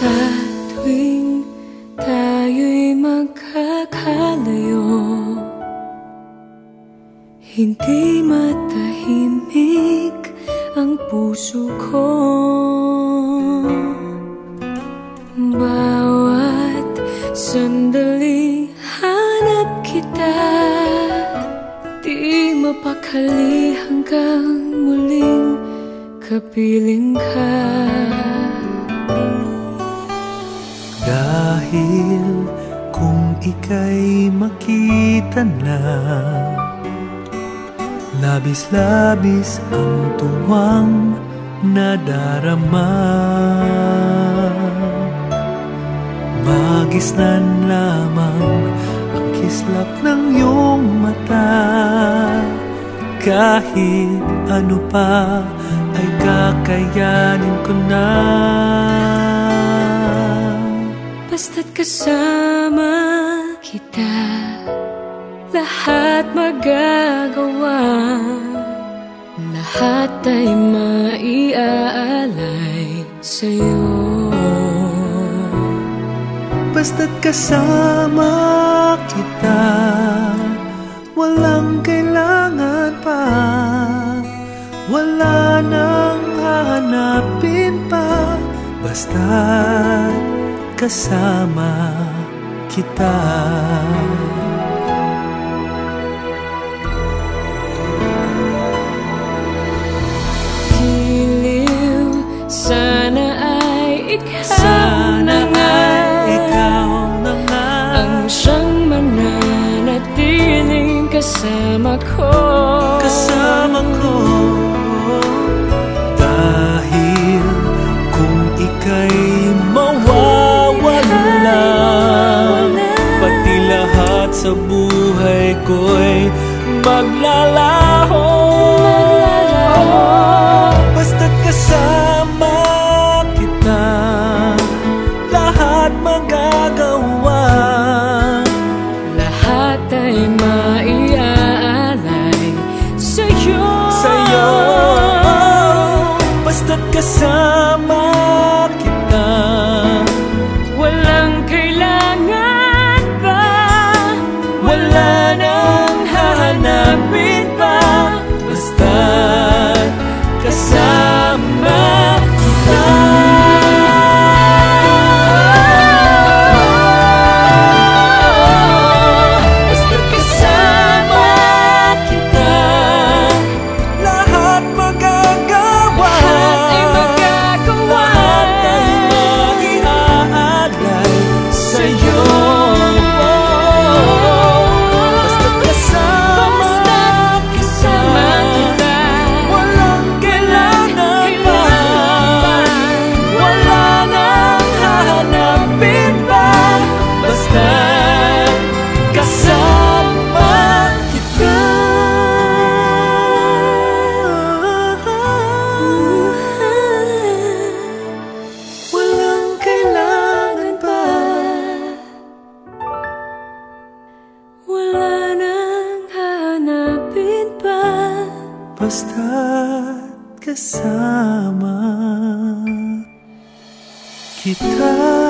Sa tuwing tayo'y magkakalayo, hindi matahimik ang puso ko. Bawat sandali hanap kita, di mapakali hanggang muling kapiling ka. Dahil kung ika'y makita na, labis-labis ang tuwang nadarama. Magisnan lamang ang kislap ng iyong mata. Kahit ano pa ay kakayanin ko na. Basta't kasama kita, lahat magagawa. Lahat ay maiaalay sa'yo. Basta't kasama kita, walang kailangan pa. Wala nang hahanapin pa. Basta't kasama kita. Diliw, sana ay ikaw Sana ay ikaw na nga ang siyang mananatiling kasama ko. Kasama ko. Dahil kung ika'y mawawala, pati lahat sa buhay ko'y maglalaho. Basta't kasama kita, lahat magagawa. Lahat ay maiaalay sa'yo. Sa'yo, basta't kasama kita, walang kailangan pa. wala nang hahanapin pa. Basta't kasama kita. Basta't kasama kita, lahat magagawa. Lahat ay maiaalay sa'yo. Basta't kasama kita, walang kailangan pa. Wala nang hahanapin pa. Basta't kasama kita. Walang kailangan pa. Wala nang hanapin pa. Basta't kasama kita.